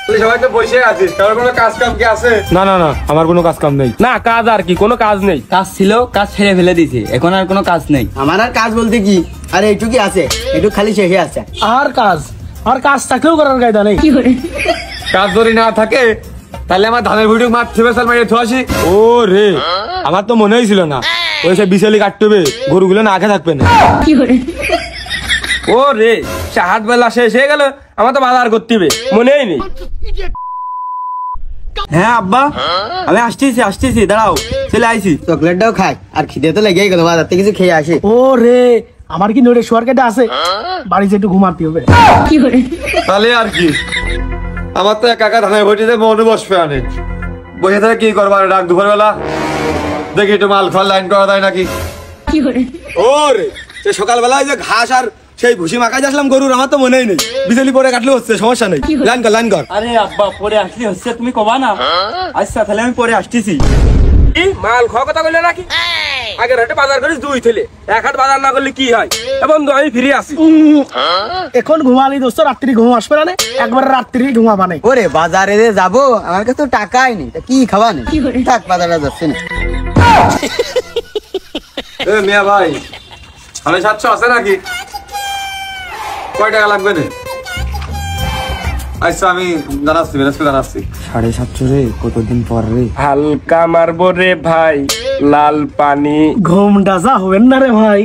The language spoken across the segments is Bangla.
সবাই তো বসে আছিস, কারোর কোনো কাজ কাম কি আছে? না না না, আমার কোনো কাজ কাম নেই। না কাজ আর কি, কোনো কাজ নেই। কাজ ছিল, কাজ ছেড়ে ফেলে দিয়েছে, এখন আর কোনো কাজ নেই। আমার আর কাজ বলতে কি, আরে একটু কি আছে, একটু খালি শেষে আছে। আর কাজ থাকলেও করার কায়দা নেই। কাজ যদি না থাকে তাহলে আমার ধানের ভিডিও মারতে হবে, সাল মারিয়ে থুয়াসি। ও রে, আমার তো মনেই ছিল না ওই সে বিশালি কাটতে হবে, গরুগুলো না আগে থাকবে না। ও রে, হাত বেলা শেষ হয়ে গেল, আমার তো বাজার করতে হবে, মনেই নেই। হ্যাঁ আব্বা, আমি আসতেছি, দাঁড়াও, চলে আইছি। চকলেটটাও খাই, আর খিদে তো লেগেই গেল, বাজার থেকে কিছু খেয়ে আসি। ও রে, আমার কি নোটে শোয়ার কেটে আছে, বাড়িতে একটু ঘুমাতে হবে। তাহলে আর কি, আমার তো একা একা ধানের ভটিতে মনে বসবে আনে, বসে থাকে কি করবার, ডাক দুপুর বেলা দেখি একটু মাল খাওয়ার লাইন করা যায় নাকি। ও রে, সে সকালবেলায় যে ঘাস আর সেই ভুসি মাখাই আসলাম গরুর, আমার তো মনেই নেই। বিজলি পরে কাটলে হচ্ছে, সমস্যা নেই। লাইন কর। আরে আব্বা, পরে আসলে হচ্ছে, তুমি কবা না? আচ্ছা তাহলে আমি পরে আসতেছি। মাল খাওয়া কথা বললে নাকি? আগের হাটে বাজার করিস 2 ছেলে, এক হাট বাজার না করলে কি হয়? বন্ধু আমি ফিরে আসি। এখন ঘুমালি দোস্ত, রাত্রি ঘুম আসবে না, একবার রাত্রি ঘুমাবা নেই। ওরে বাজারে যে যাবো, আমার কাছে তো টাকাই নেই, তা কি খাওয়া নেই, থাক বাজারে যাচ্ছে না। মিয়া ভাই, 750 আছে নাকি? কয় টাকা লাগবে না? আচ্ছা আমি জানাচ্ছি, ম্যানেজকে জানাচ্ছি। 750 রে, কতদিন পর রে। হালকা মারবো রে ভাই, লাল পানি। ঘুমটা যা হবেন না রে ভাই।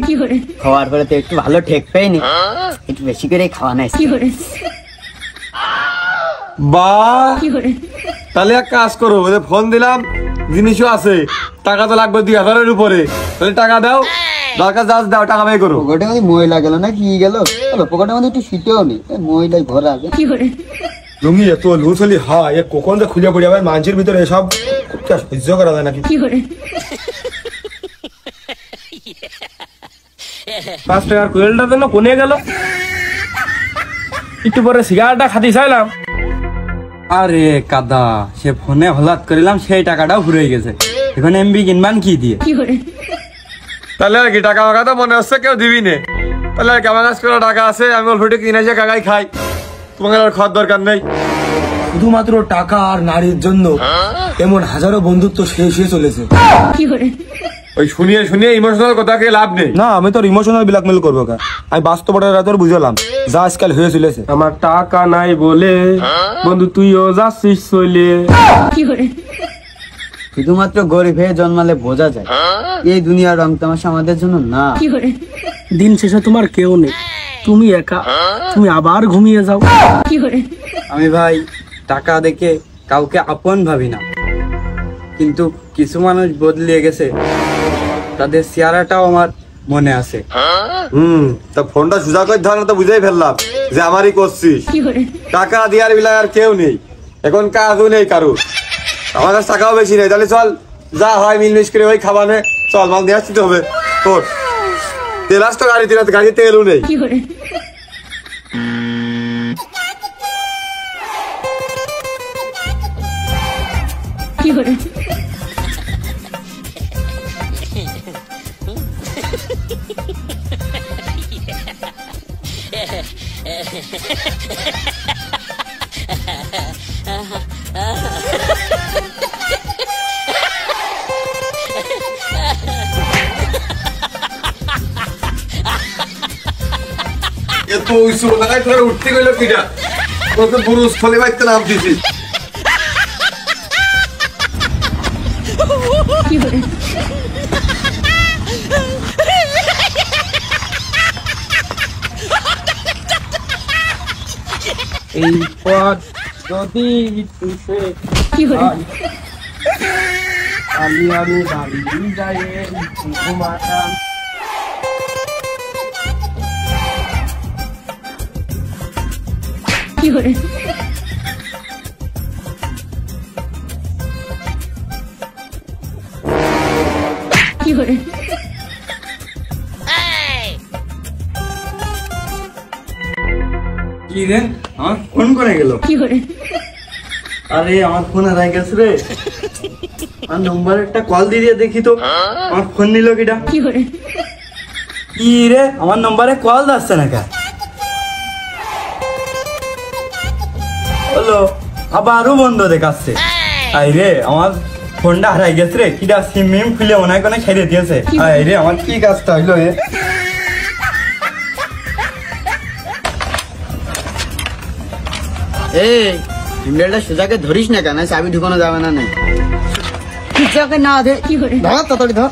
খাওয়ার পরে তো একটু ভালো ঠেক পাইনি, একটু বেশি করে খাওয়া নাই। বাহ, তাহলে এক কাজ করো, ফোন দিলাম, জিনিসও আছে, টাকা তো লাগবে 2000-এর উপরে, তাহলে টাকা দাও, দরকার যা দাও, টাকা ব্যয় করো। পকেটের মধ্যে ময়লা গেল না কি গেল, পকেটের মধ্যে একটু শীতেও নেই, ময়লাই ভরা আছে। তুমি এত লুচলি হয়, এ কখন যে খুলে পড়ে যাবে মানুষের ভিতরে, এসব সহ্য করা যায় নাকি? 5 টাকার কোয়েলটার জন্য কোনে গেল, একটু পরে সিগারেটটা খাতি চাইলাম। আরে কাদা, সে ফোনে হলাত করিলাম, সেই টাকাটাও ঘুরে গেছে। এখন এমবি কিনবান কি দিয়ে? তাহলে আর কি, টাকা মাকা তো মনে হচ্ছে কেউ দিবি নে, তাহলে আর কেমন কাজ করে টাকা আছে, আমি অল্প একটু কিনে এসে কাকাই খাই, তোমাকে আর খাওয়ার দরকার নেই। শুধুমাত্র টাকা আর নারীর জন্য এমন হাজারো বন্ধুত্ব শেষ হয়ে চলেছে। ওই শুনিয়ে ইমোশনাল কথা কে লাভ নেই। না, আমি তোর ইমোশনাল ব্ল্যাকমেল করবো কা, আমি বাস্তবটা তোর বুঝলাম যা আজকাল হয়ে চলেছে। আমার টাকা নাই বলে বন্ধু তুইও যাচ্ছিস চলে। শুধুমাত্র গরিব হয়ে জন্মালে বোঝা যায় এই দুনিয়ার রং তামাশা আমাদের জন্য না। দিন শেষে তোমার কেউ নেই, তুমি একা, তুমি আবার ঘুমিয়ে যাও। আমি ভাই টাকা দেখে কাউকে আপন ভাবি না, কিন্তু কিছু মানুষ বদলে গেছে, তাদের চেহারাটাও আমার মনে আছে। তা ফোনটা সুজা করে ধর, তো বুঝাই ফেললাম যে আমারই করছিস। টাকা দেওয়ার বিলায় আর কেউ নেই, এখন কাজও নেই কারো, আমার কাছে টাকাও বেশি নেই। তাহলে চল, যা হয় মিলমিশ করে ওই খাবানে চল, মাল নিয়ে আসতে হবে। তোর তেল আসতো গাড়িতে, গাড়িতে তেলও নেই। এত উঠতে গেল কিটা, পুরুষ ফলে বাইতে নাম দিছি। এই পথ যদি আমি বাড়ি যাই ঘুমাতাম। কি রে, আমার ফোন করে গেল। আরে আমার ফোন হারাই গেছে রে, আর নম্বর একটা কল দিয়ে দেখি তো, আমার ফোন নিল কিটা। কি রে, আমার নম্বরে কল যাচ্ছে না কা? হ্যালো, আবারও বন্ধ দেখাচ্ছে। আই রে আমার ফোনটা হারাই গেছে রে, কিটা সিম মিম খুলে মনে হয় কোনো ছেড়ে দিয়েছে। আই রে আমার কি কাজটা হইলো এ। এই হ্যান্ডেলটা সোজাকে ধরিস না কেন, চাবি ঢুকানো যাবে না। না ধর তাড়াতাড়ি ধর।